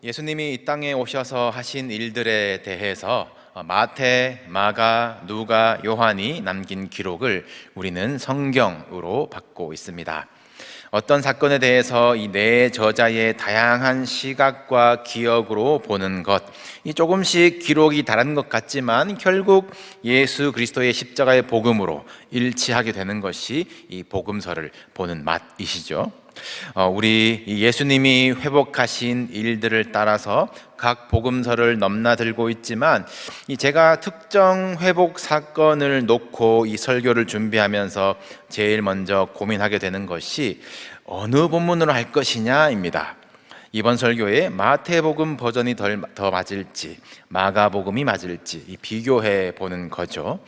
예수님이 이 땅에 오셔서 하신 일들에 대해서 마태, 마가, 누가, 요한이 남긴 기록을 우리는 성경으로 받고 있습니다. 어떤 사건에 대해서 이 네 저자의 다양한 시각과 기억으로 보는 것, 이 조금씩 기록이 다른 것 같지만 결국 예수 그리스도의 십자가의 복음으로 일치하게 되는 것이 이 복음서를 보는 맛이시죠. 우리 예수님이 회복하신 일들을 따라서 각 복음서를 넘나들고 있지만, 제가 특정 회복 사건을 놓고 이 설교를 준비하면서 제일 먼저 고민하게 되는 것이 어느 본문으로 할 것이냐입니다. 이번 설교에 마태복음 버전이 더 맞을지, 마가복음이 맞을지 비교해 보는 거죠.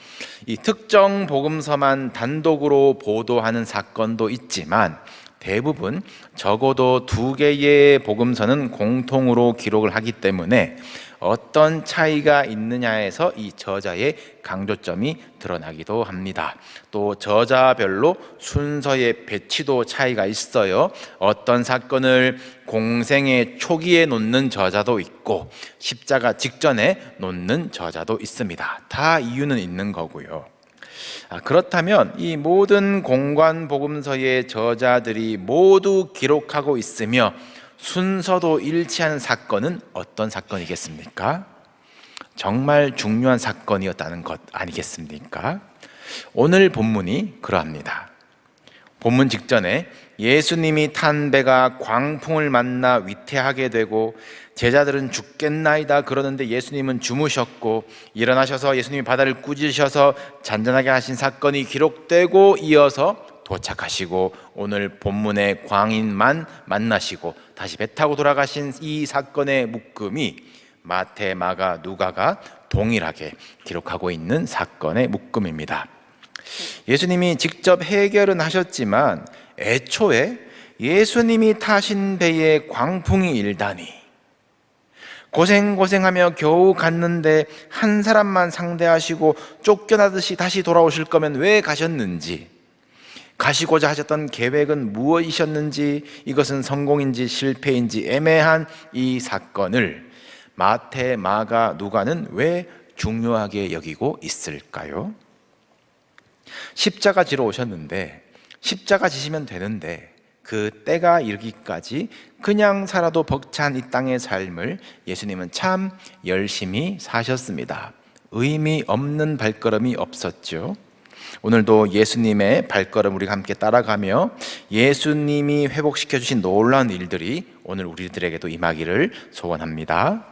이 특정 복음서만 단독으로 보도하는 사건도 있지만 대부분 적어도 두 개의 복음서는 공통으로 기록을 하기 때문에 어떤 차이가 있느냐에서 이 저자의 강조점이 드러나기도 합니다. 또 저자별로 순서의 배치도 차이가 있어요. 어떤 사건을 공생의 초기에 놓는 저자도 있고 십자가 직전에 놓는 저자도 있습니다. 다 이유는 있는 거고요. 그렇다면 이 모든 공관 복음서의 저자들이 모두 기록하고 있으며 순서도 일치하는 사건은 어떤 사건이겠습니까? 정말 중요한 사건이었다는 것 아니겠습니까? 오늘 본문이 그러합니다. 본문 직전에 예수님이 탄 배가 광풍을 만나 위태하게 되고 제자들은 죽겠나이다 그러는데 예수님은 주무셨고, 일어나셔서 예수님이 바다를 꾸짖으셔서 잔잔하게 하신 사건이 기록되고 이어서 도착하시고 오늘 본문의 광인만 만나시고 다시 배 타고 돌아가신 이 사건의 묶음이 마태, 마가, 누가가 동일하게 기록하고 있는 사건의 묶음입니다. 예수님이 직접 해결은 하셨지만 애초에 예수님이 타신 배에 광풍이 일다니, 고생하며 겨우 갔는데 한 사람만 상대하시고 쫓겨나듯이 다시 돌아오실 거면 왜 가셨는지, 가시고자 하셨던 계획은 무엇이셨는지, 이것은 성공인지 실패인지 애매한 이 사건을 마태, 마가, 누가는 왜 중요하게 여기고 있을까요? 십자가 지러 오셨는데 십자가 지시면 되는데 그 때가 이르기까지 그냥 살아도 벅찬 이 땅의 삶을 예수님은 참 열심히 사셨습니다. 의미 없는 발걸음이 없었죠. 오늘도 예수님의 발걸음 우리가 함께 따라가며 예수님이 회복시켜 주신 놀라운 일들이 오늘 우리들에게도 임하기를 소원합니다.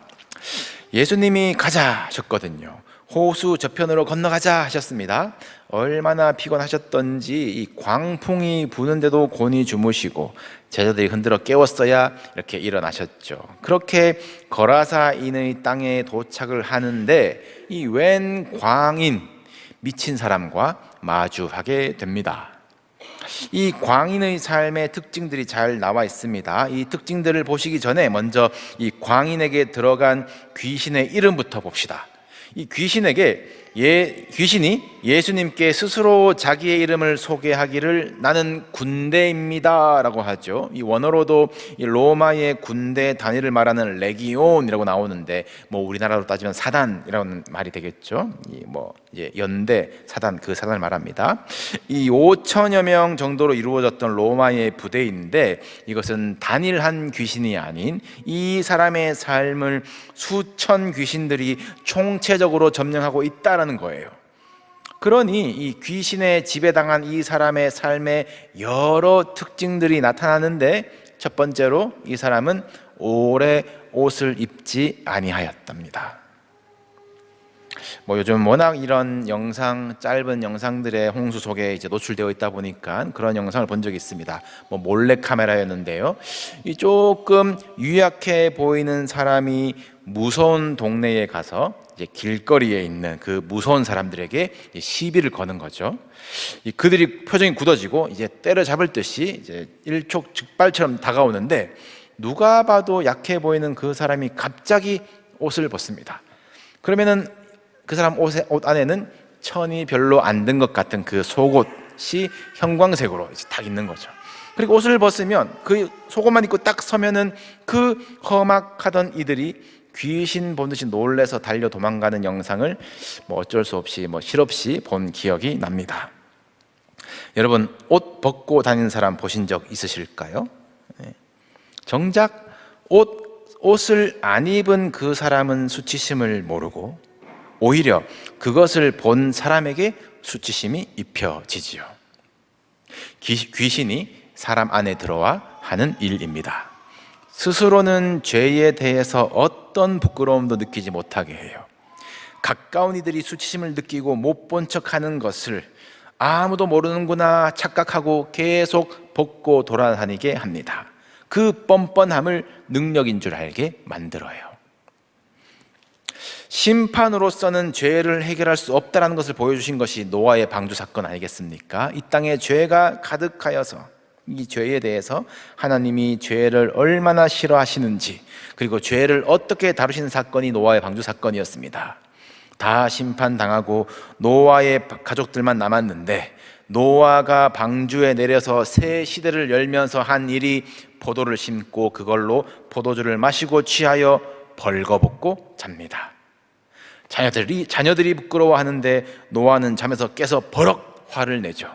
예수님이 가자 하셨거든요. 호수 저편으로 건너가자 하셨습니다. 얼마나 피곤하셨던지 이 광풍이 부는데도 곤히 주무시고 제자들이 흔들어 깨웠어야 이렇게 일어나셨죠. 그렇게 거라사인의 땅에 도착을 하는데 이 웬 광인, 미친 사람과 마주하게 됩니다. 이 광인의 삶의 특징들이 잘 나와 있습니다. 이 특징들을 보시기 전에 먼저 이 광인에게 들어간 귀신의 이름부터 봅시다. 이 귀신이 예수님께 스스로 자기의 이름을 소개하기를 나는 군대입니다 라고 하죠. 이 원어로도 이 로마의 군대 단위를 말하는 레기온이라고 나오는데 우리나라로 따지면 사단이라는 말이 되겠죠. 이제 연대 사단, 그 사단을 말합니다. 이 5천여 명 정도로 이루어졌던 로마의 부대인데 이것은 단일한 귀신이 아닌 이 사람의 삶을 수천 귀신들이 총체적으로 점령하고 있다라는 거예요. 그러니 이 귀신에 지배당한 이 사람의 삶에 여러 특징들이 나타나는데 첫 번째로 이 사람은 오래 옷을 입지 아니하였답니다. 요즘 워낙 이런 짧은 영상들의 홍수 속에 이제 노출되어 있다 보니까 그런 영상을 본 적이 있습니다. 몰래 카메라였는데요. 이 조금 유약해 보이는 사람이 무서운 동네에 가서 이제 길거리에 있는 그 무서운 사람들에게 시비를 거는 거죠. 그들이 표정이 굳어지고 이제 때려잡을 듯이 이제 일촉즉발처럼 다가오는데 누가 봐도 약해 보이는 그 사람이 갑자기 옷을 벗습니다. 그러면은 그 사람 옷 안에는 천이 별로 안 든 것 같은 그 속옷이 형광색으로 딱 있는 거죠. 그리고 옷을 벗으면 그 속옷만 입고 딱 서면은 그 험악하던 이들이 귀신 본 듯이 놀래서 달려 도망가는 영상을 어쩔 수 없이 실없이 본 기억이 납니다. 여러분, 옷 벗고 다니는 사람 보신 적 있으실까요? 정작 옷을 안 입은 그 사람은 수치심을 모르고 오히려 그것을 본 사람에게 수치심이 입혀지지요. 귀신이 사람 안에 들어와 하는 일입니다. 스스로는 죄에 대해서 어떤 부끄러움도 느끼지 못하게 해요. 가까운 이들이 수치심을 느끼고 못 본 척하는 것을 아무도 모르는구나 착각하고 계속 벗고 돌아다니게 합니다. 그 뻔뻔함을 능력인 줄 알게 만들어요. 심판으로서는 죄를 해결할 수 없다는 것을 보여주신 것이 노아의 방주 사건 아니겠습니까? 이 땅에 죄가 가득하여서 이 죄에 대해서 하나님이 죄를 얼마나 싫어하시는지, 그리고 죄를 어떻게 다루시는 사건이 노아의 방주 사건이었습니다. 다 심판당하고 노아의 가족들만 남았는데, 노아가 방주에 내려서 새 시대를 열면서 한 일이 포도를 심고 그걸로 포도주를 마시고 취하여 벌거벗고 잡니다. 자녀들이 부끄러워하는데 노아는 잠에서 깨서 버럭 화를 내죠.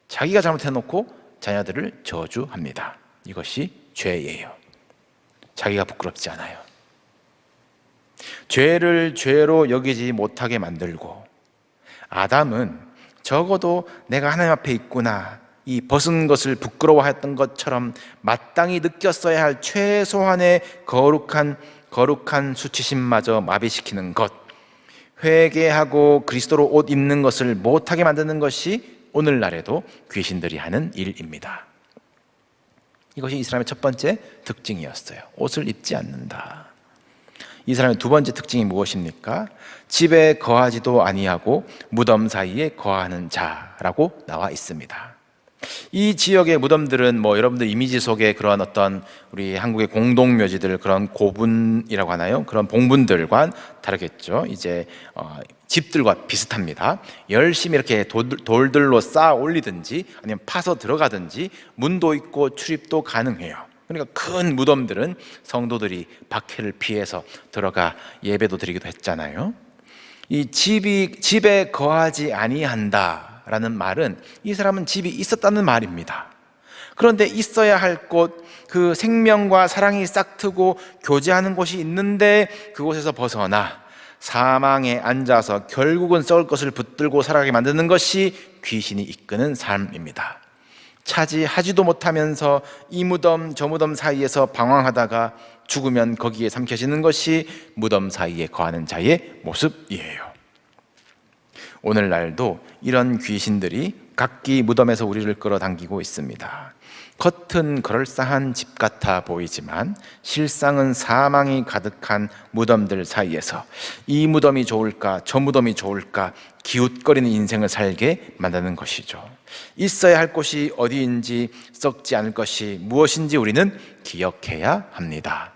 자기가 잘못해놓고 자녀들을 저주합니다. 이것이 죄예요. 자기가 부끄럽지 않아요. 죄를 죄로 여기지 못하게 만들고, 아담은 적어도 내가 하나님 앞에 있구나, 이 벗은 것을 부끄러워했던 것처럼 마땅히 느꼈어야 할 최소한의 거룩한 수치심마저 마비시키는 것, 회개하고 그리스도로 옷 입는 것을 못하게 만드는 것이 오늘날에도 귀신들이 하는 일입니다. 이것이 이 사람의 첫 번째 특징이었어요. 옷을 입지 않는다. 이 사람의 두 번째 특징이 무엇입니까? 집에 거하지도 아니하고 무덤 사이에 거하는 자라고 나와 있습니다. 이 지역의 무덤들은 여러분들 이미지 속에 그런 어떤 우리 한국의 공동묘지들, 그런 고분이라고 하나요? 그런 봉분들과 다르겠죠. 이제 집들과 비슷합니다. 열심히 이렇게 돌들로 쌓아 올리든지 아니면 파서 들어가든지 문도 있고 출입도 가능해요. 그러니까 큰 무덤들은 성도들이 박해를 피해서 들어가 예배도 드리기도 했잖아요. 이 집에 거하지 아니한다 라는 말은 이 사람은 집이 있었다는 말입니다. 그런데 있어야 할 곳, 그 생명과 사랑이 싹트고 교제하는 곳이 있는데 그곳에서 벗어나 사망에 앉아서 결국은 썩을 것을 붙들고 살아가게 만드는 것이 귀신이 이끄는 삶입니다. 차지하지도 못하면서 이 무덤 저 무덤 사이에서 방황하다가 죽으면 거기에 삼켜지는 것이 무덤 사이에 거하는 자의 모습이에요. 오늘날도 이런 귀신들이 각기 무덤에서 우리를 끌어당기고 있습니다. 겉은 그럴싸한 집 같아 보이지만 실상은 사망이 가득한 무덤들 사이에서 이 무덤이 좋을까 저 무덤이 좋을까 기웃거리는 인생을 살게 만드는 것이죠. 있어야 할 곳이 어디인지, 썩지 않을 것이 무엇인지 우리는 기억해야 합니다.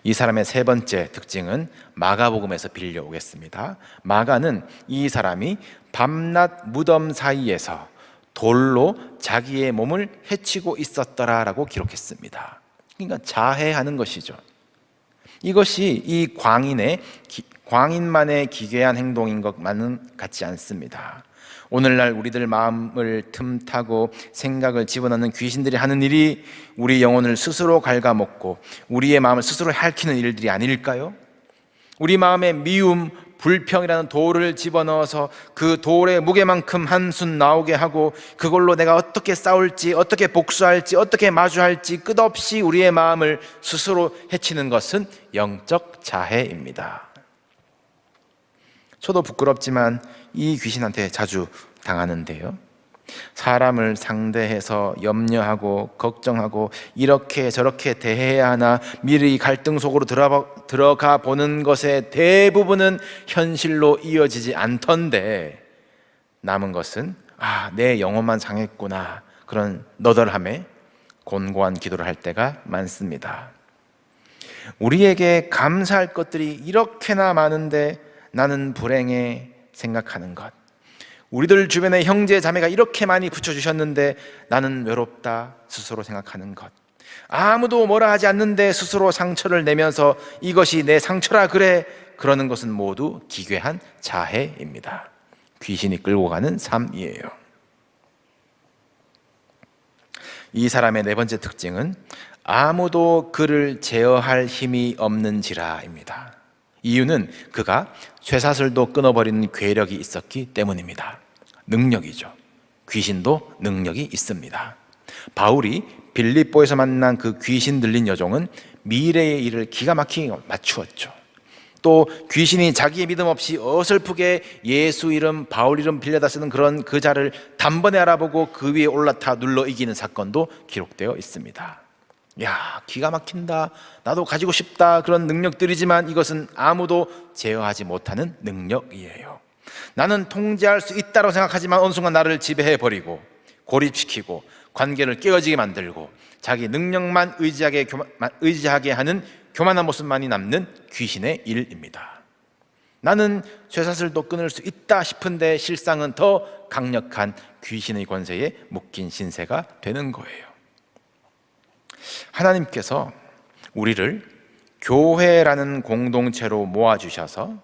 이 사람의 세 번째 특징은 마가복음에서 빌려오겠습니다. 마가는 이 사람이 밤낮 무덤 사이에서 돌로 자기의 몸을 해치고 있었더라라고 기록했습니다. 그러니까 자해하는 것이죠. 이것이 이 광인만의 기괴한 행동인 것만은 같지 않습니다. 오늘날 우리들 마음을 틈타고 생각을 집어넣는 귀신들이 하는 일이 우리 영혼을 스스로 갉아먹고 우리의 마음을 스스로 핥히는 일들이 아닐까요? 우리 마음에 미움, 불평이라는 돌을 집어넣어서 그 돌의 무게만큼 한숨 나오게 하고 그걸로 내가 어떻게 싸울지, 어떻게 복수할지, 어떻게 마주할지 끝없이 우리의 마음을 스스로 해치는 것은 영적 자해입니다. 저도 부끄럽지만 이 귀신한테 자주 당하는데요. 사람을 상대해서 염려하고 걱정하고 이렇게 저렇게 대해야 하나 미리 갈등 속으로 들어가 보는 것의 대부분은 현실로 이어지지 않던데 남은 것은 내 영혼만 상했구나, 그런 너덜함에 곤고한 기도를 할 때가 많습니다. 우리에게 감사할 것들이 이렇게나 많은데 나는 불행해 생각하는 것, 우리들 주변에 형제 자매가 이렇게 많이 붙여주셨는데 나는 외롭다 스스로 생각하는 것, 아무도 뭐라 하지 않는데 스스로 상처를 내면서 이것이 내 상처라 그래 그러는 것은 모두 기괴한 자해입니다. 귀신이 끌고 가는 삶이에요. 이 사람의 네 번째 특징은 아무도 그를 제어할 힘이 없는지라입니다. 이유는 그가 쇠사슬도 끊어버리는 괴력이 있었기 때문입니다. 능력이죠. 귀신도 능력이 있습니다. 바울이 빌립보에서 만난 그 귀신 들린 여종은 미래의 일을 기가 막히게 맞추었죠. 또 귀신이 자기의 믿음 없이 어설프게 예수 이름, 바울 이름 빌려다 쓰는 그런 그 자를 단번에 알아보고 그 위에 올라타 눌러 이기는 사건도 기록되어 있습니다. 야, 기가 막힌다, 나도 가지고 싶다, 그런 능력들이지만 이것은 아무도 제어하지 못하는 능력이에요. 나는 통제할 수 있다고 생각하지만 어느 순간 나를 지배해버리고 고립시키고 관계를 깨어지게 만들고 자기 능력만 의지하게 하는 교만한 모습만이 남는 귀신의 일입니다. 나는 쇠사슬도 끊을 수 있다 싶은데 실상은 더 강력한 귀신의 권세에 묶인 신세가 되는 거예요. 하나님께서 우리를 교회라는 공동체로 모아주셔서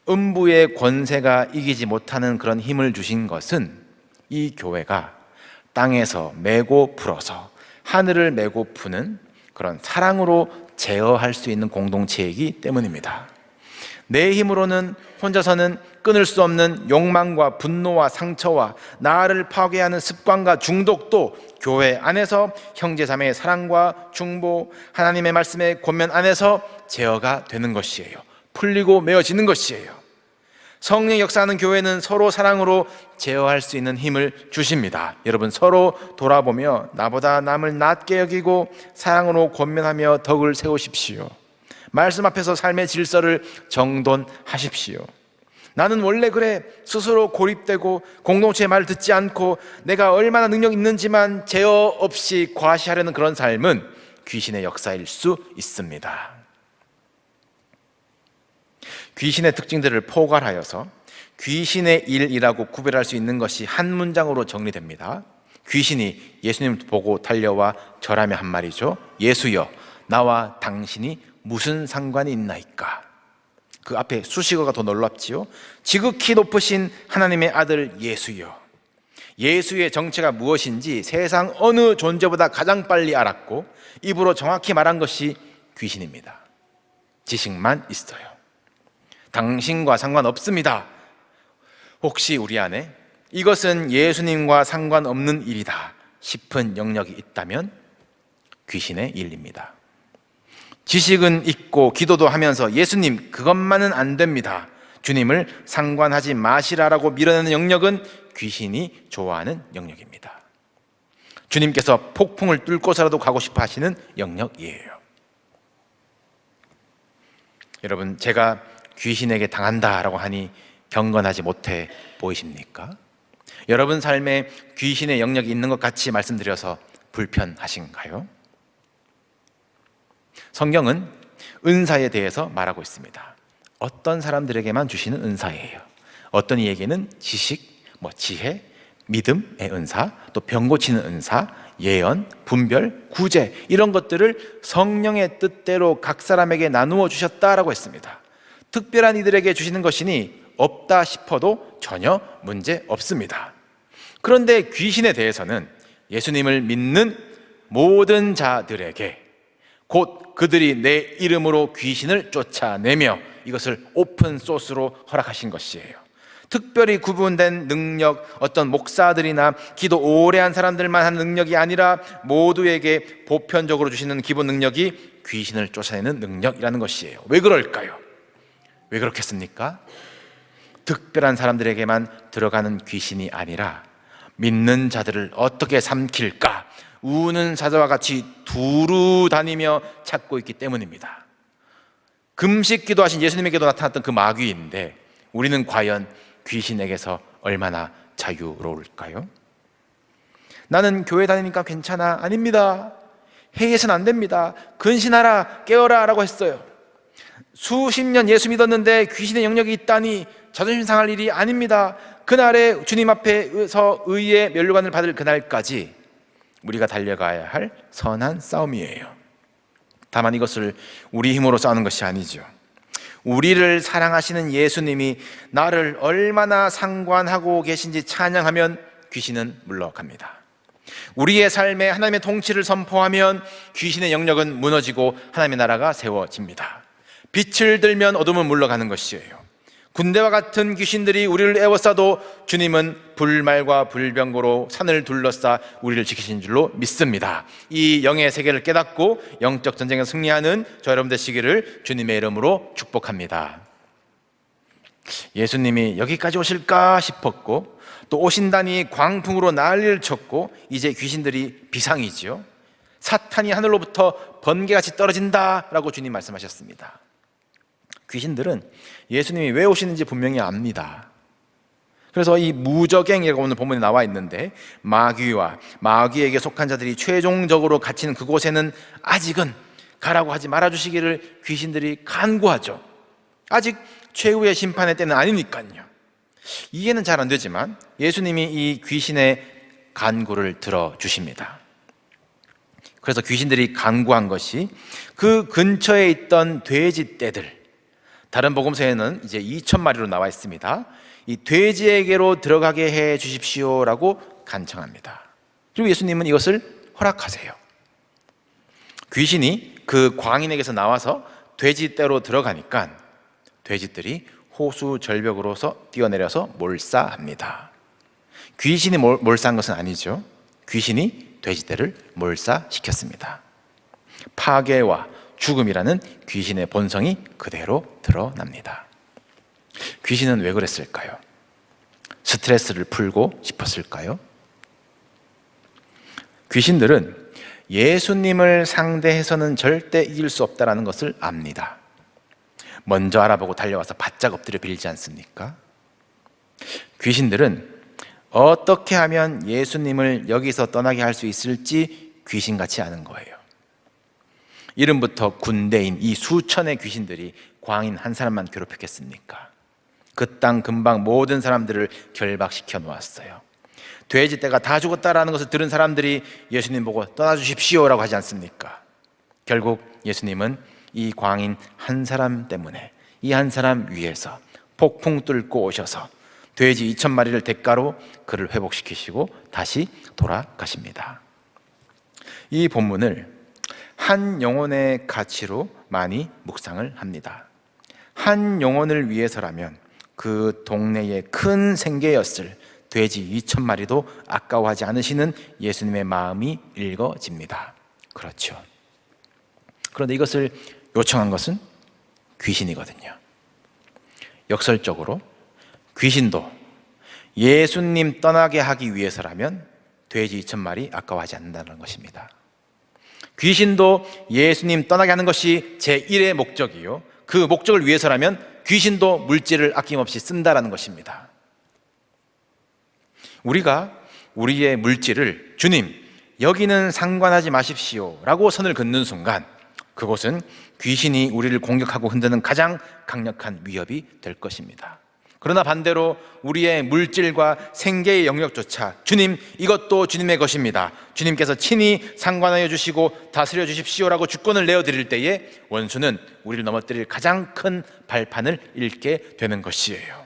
음부의 권세가 이기지 못하는 그런 힘을 주신 것은 이 교회가 땅에서 메고 풀어서 하늘을 메고 푸는 그런 사랑으로 제어할 수 있는 공동체이기 때문입니다. 내 힘으로는 혼자서는 끊을 수 없는 욕망과 분노와 상처와 나를 파괴하는 습관과 중독도 교회 안에서 형제자매의 사랑과 중보, 하나님의 말씀의 권면 안에서 제어가 되는 것이에요. 풀리고 메어지는 것이에요. 성령 역사하는 교회는 서로 사랑으로 제어할 수 있는 힘을 주십니다. 여러분, 서로 돌아보며 나보다 남을 낮게 여기고 사랑으로 권면하며 덕을 세우십시오. 말씀 앞에서 삶의 질서를 정돈하십시오. 나는 원래 그래, 스스로 고립되고 공동체의 말을 듣지 않고 내가 얼마나 능력 있는지만 제어 없이 과시하려는 그런 삶은 귀신의 역사일 수 있습니다. 귀신의 특징들을 포괄하여서 귀신의 일이라고 구별할 수 있는 것이 한 문장으로 정리됩니다. 귀신이 예수님을 보고 달려와 절하며 한 말이죠. 예수여, 나와 당신이 무슨 상관이 있나이까? 그 앞에 수식어가 더 놀랍지요. 지극히 높으신 하나님의 아들 예수여. 예수의 정체가 무엇인지 세상 어느 존재보다 가장 빨리 알았고 입으로 정확히 말한 것이 귀신입니다. 지식만 있어요. 당신과 상관없습니다. 혹시 우리 안에 이것은 예수님과 상관없는 일이다 싶은 영역이 있다면 귀신의 일입니다. 지식은 있고 기도도 하면서 예수님 그것만은 안 됩니다, 주님을 상관하지 마시라라고 밀어내는 영역은 귀신이 좋아하는 영역입니다. 주님께서 폭풍을 뚫고서라도 가고 싶어 하시는 영역이에요. 여러분, 제가 귀신에게 당한다라고 하니 경건하지 못해 보이십니까? 여러분 삶에 귀신의 영역이 있는 것 같이 말씀드려서 불편하신가요? 성경은 은사에 대해서 말하고 있습니다. 어떤 사람들에게만 주시는 은사예요. 어떤 이에게는 지식, 지혜, 믿음의 은사, 또 병 고치는 은사, 예언, 분별, 구제, 이런 것들을 성령의 뜻대로 각 사람에게 나누어 주셨다라고 했습니다. 특별한 이들에게 주시는 것이니 없다 싶어도 전혀 문제 없습니다. 그런데 귀신에 대해서는 예수님을 믿는 모든 자들에게 곧 그들이 내 이름으로 귀신을 쫓아내며 이것을 오픈 소스로 허락하신 것이에요. 특별히 구분된 능력, 어떤 목사들이나 기도 오래 한 사람들만 한 능력이 아니라 모두에게 보편적으로 주시는 기본 능력이 귀신을 쫓아내는 능력이라는 것이에요. 왜 그럴까요? 왜 그렇겠습니까? 특별한 사람들에게만 들어가는 귀신이 아니라 믿는 자들을 어떻게 삼킬까 우는 사자와 같이 두루 다니며 찾고 있기 때문입니다. 금식 기도하신 예수님에게도 나타났던 그 마귀인데 우리는 과연 귀신에게서 얼마나 자유로울까요? 나는 교회 다니니까 괜찮아. 아닙니다. 회의해서는 안 됩니다. 근신하라, 깨어라 라고 했어요. 수십 년 예수 믿었는데 귀신의 영역이 있다니 자존심 상할 일이 아닙니다. 그날에 주님 앞에서 의의 면류관을 받을 그날까지 우리가 달려가야 할 선한 싸움이에요. 다만 이것을 우리 힘으로 싸우는 것이 아니죠. 우리를 사랑하시는 예수님이 나를 얼마나 상관하고 계신지 찬양하면 귀신은 물러갑니다. 우리의 삶에 하나님의 통치를 선포하면 귀신의 영역은 무너지고 하나님의 나라가 세워집니다. 빛을 들면 어둠은 물러가는 것이에요. 군대와 같은 귀신들이 우리를 에워싸도 주님은 불말과 불병거로 산을 둘러싸 우리를 지키신 줄로 믿습니다. 이 영의 세계를 깨닫고 영적 전쟁에 승리하는 저 여러분 되시기를 주님의 이름으로 축복합니다. 예수님이 여기까지 오실까 싶었고, 또 오신다니 광풍으로 난리를 쳤고, 이제 귀신들이 비상이지요. 사탄이 하늘로부터 번개같이 떨어진다라고 주님 말씀하셨습니다. 귀신들은 예수님이 왜 오시는지 분명히 압니다. 그래서 이 무저갱이라고 오늘 본문에 나와 있는데, 마귀와 마귀에게 속한 자들이 최종적으로 갇히는 그곳에는 아직은 가라고 하지 말아주시기를 귀신들이 간구하죠. 아직 최후의 심판의 때는 아니니까요. 이해는 잘 안 되지만 예수님이 이 귀신의 간구를 들어주십니다. 그래서 귀신들이 간구한 것이 그 근처에 있던 돼지 떼들, 다른 복음서에는 이제 2,000마리로 나와 있습니다. 이 돼지에게로 들어가게 해 주십시오라고 간청합니다. 그리고 예수님은 이것을 허락하세요. 귀신이 그 광인에게서 나와서 돼지떼로 들어가니까 돼지들이 호수 절벽으로서 뛰어내려서 몰사합니다. 귀신이 몰사한 것은 아니죠. 귀신이 돼지떼를 몰사시켰습니다. 파괴와 죽음이라는 귀신의 본성이 그대로 드러납니다. 귀신은 왜 그랬을까요? 스트레스를 풀고 싶었을까요? 귀신들은 예수님을 상대해서는 절대 이길 수 없다는 것을 압니다. 먼저 알아보고 달려와서 바짝 엎드려 빌지 않습니까? 귀신들은 어떻게 하면 예수님을 여기서 떠나게 할 수 있을지 귀신같이 아는 거예요. 이름부터 군대인 이 수천의 귀신들이 광인 한 사람만 괴롭혔겠습니까? 그 땅 근방 모든 사람들을 결박시켜 놓았어요. 돼지떼가 다 죽었다라는 것을 들은 사람들이 예수님 보고 떠나주십시오라고 하지 않습니까? 결국 예수님은 이 광인 한 사람 때문에, 이 한 사람 위에서 폭풍 뚫고 오셔서 돼지 2,000마리를 대가로 그를 회복시키시고 다시 돌아가십니다. 이 본문을 한 영혼의 가치로 많이 묵상을 합니다. 한 영혼을 위해서라면 그 동네의 큰 생계였을 돼지 2,000마리도 아까워하지 않으시는 예수님의 마음이 읽어집니다. 그렇죠. 그런데 이것을 요청한 것은 귀신이거든요. 역설적으로 귀신도 예수님 떠나게 하기 위해서라면 돼지 2,000마리 아까워하지 않는다는 것입니다. 귀신도 예수님 떠나게 하는 것이 제1의 목적이요, 그 목적을 위해서라면 귀신도 물질을 아낌없이 쓴다는 것입니다. 우리가 우리의 물질을 주님, 여기는 상관하지 마십시오 라고 선을 긋는 순간 그곳은 귀신이 우리를 공격하고 흔드는 가장 강력한 위협이 될 것입니다. 그러나 반대로 우리의 물질과 생계의 영역조차 주님, 이것도 주님의 것입니다, 주님께서 친히 상관하여 주시고 다스려 주십시오라고 주권을 내어드릴 때에 원수는 우리를 넘어뜨릴 가장 큰 발판을 잃게 되는 것이에요.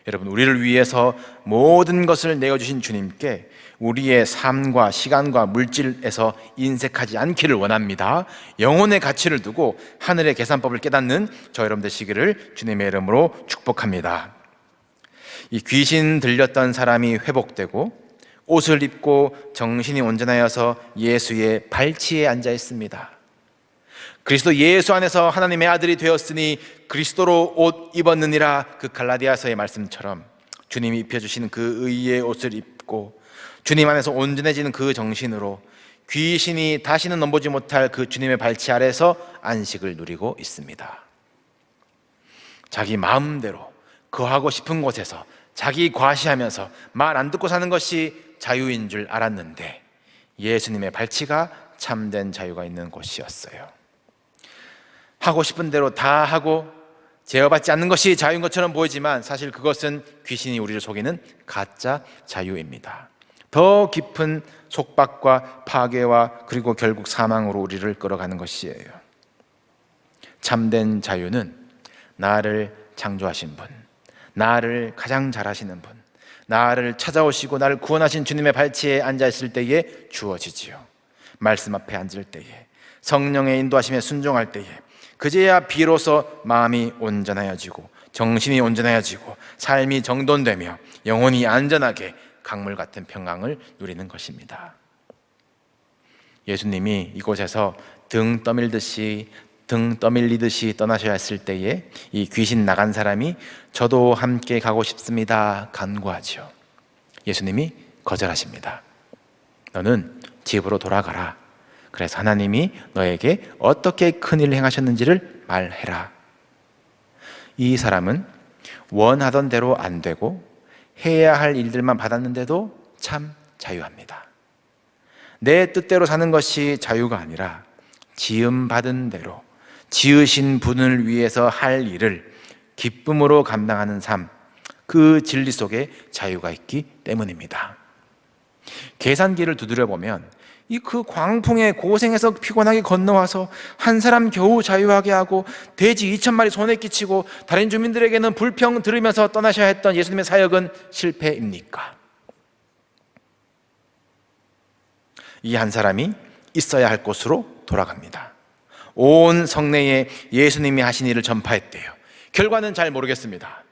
여러분, 우리를 위해서 모든 것을 내어주신 주님께 우리의 삶과 시간과 물질에서 인색하지 않기를 원합니다. 영혼의 가치를 두고 하늘의 계산법을 깨닫는 저 여러분 되시기를 주님의 이름으로 축복합니다. 이 귀신 들렸던 사람이 회복되고 옷을 입고 정신이 온전하여서 예수의 발치에 앉아 있습니다. 그리스도 예수 안에서 하나님의 아들이 되었으니 그리스도로 옷 입었느니라, 그 갈라디아서의 말씀처럼 주님이 입혀주시는 그 의의 옷을 입고 주님 안에서 온전해지는 그 정신으로 귀신이 다시는 넘보지 못할 그 주님의 발치 아래서 안식을 누리고 있습니다. 자기 마음대로 거하고 싶은 곳에서 자기 과시하면서 말 안 듣고 사는 것이 자유인 줄 알았는데 예수님의 발치가 참된 자유가 있는 곳이었어요. 하고 싶은 대로 다 하고 제어받지 않는 것이 자유인 것처럼 보이지만 사실 그것은 귀신이 우리를 속이는 가짜 자유입니다. 더 깊은 속박과 파괴와 그리고 결국 사망으로 우리를 끌어가는 것이에요. 참된 자유는 나를 창조하신 분, 나를 가장 잘 아시는 분, 나를 찾아오시고 나를 구원하신 주님의 발치에 앉아있을 때에 주어지지요. 말씀 앞에 앉을 때에, 성령의 인도하심에 순종할 때에, 그제야 비로소 마음이 온전하여지고 정신이 온전하여지고 삶이 정돈되며 영혼이 안전하게 강물 같은 평강을 누리는 것입니다. 예수님이 이곳에서 등 떠밀리듯이 떠나셔야 했을 때에 이 귀신 나간 사람이 저도 함께 가고 싶습니다 간구하죠. 예수님이 거절하십니다. 너는 집으로 돌아가라. 그래서 하나님이 너에게 어떻게 큰일을 행하셨는지를 말해라. 이 사람은 원하던 대로 안 되고 해야 할 일들만 받았는데도 참 자유합니다. 내 뜻대로 사는 것이 자유가 아니라 지음받은 대로 지으신 분을 위해서 할 일을 기쁨으로 감당하는 삶, 그 진리 속에 자유가 있기 때문입니다. 계산기를 두드려보면 그 광풍에 고생해서 피곤하게 건너와서 한 사람 겨우 자유하게 하고 돼지 2,000마리 손에 끼치고 다른 주민들에게는 불평 들으면서 떠나셔야 했던 예수님의 사역은 실패입니까? 이 한 사람이 있어야 할 곳으로 돌아갑니다. 온 성내에 예수님이 하신 일을 전파했대요. 결과는 잘 모르겠습니다.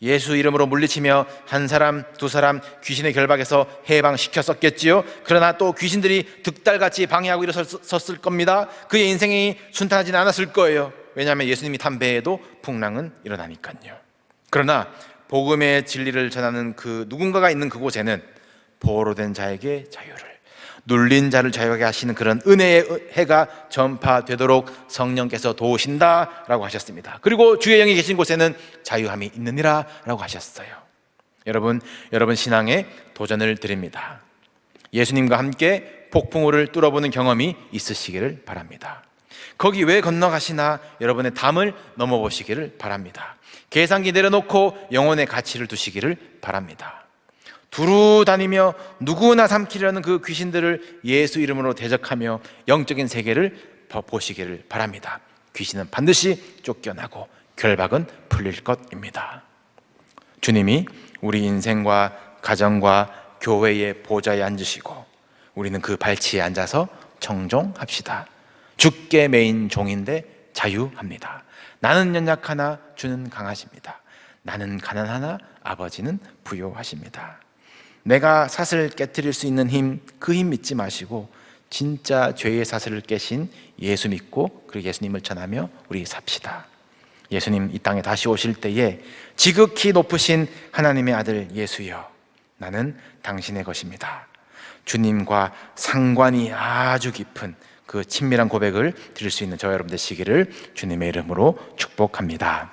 예수 이름으로 물리치며 한 사람, 두 사람 귀신의 결박에서 해방시켰었겠지요. 그러나 또 귀신들이 득달같이 방해하고 일어섰을 겁니다. 그의 인생이 순탄하지는 않았을 거예요. 왜냐하면 예수님이 탄 배에도 풍랑은 일어나니까요. 그러나 복음의 진리를 전하는 그 누군가가 있는 그곳에는 보호된 자에게 자유를, 눌린 자를 자유하게 하시는 그런 은혜의 해가 전파되도록 성령께서 도우신다라고 하셨습니다. 그리고 주의 영이 계신 곳에는 자유함이 있느니라 라고 하셨어요. 여러분 신앙에 도전을 드립니다. 예수님과 함께 폭풍우를 뚫어보는 경험이 있으시기를 바랍니다. 거기 왜 건너가시나 여러분의 담을 넘어보시기를 바랍니다. 계산기 내려놓고 영혼의 가치를 두시기를 바랍니다. 두루 다니며 누구나 삼키려는 그 귀신들을 예수 이름으로 대적하며 영적인 세계를 보시기를 바랍니다. 귀신은 반드시 쫓겨나고 결박은 풀릴 것입니다. 주님이 우리 인생과 가정과 교회의 보좌에 앉으시고 우리는 그 발치에 앉아서 청종합시다. 주께 매인 종인데 자유합니다. 나는 연약하나 주는 강하십니다. 나는 가난하나 아버지는 부요하십니다. 내가 삿을 깨트릴 수 있는 힘, 그 힘 믿지 마시고 진짜 죄의 사슬을 깨신 예수 믿고 그리고 예수님을 전하며 우리 삽시다. 예수님 이 땅에 다시 오실 때에 지극히 높으신 하나님의 아들 예수여, 나는 당신의 것입니다. 주님과 상관이 아주 깊은 그 친밀한 고백을 드릴 수 있는 저와 여러분 되시기를 주님의 이름으로 축복합니다.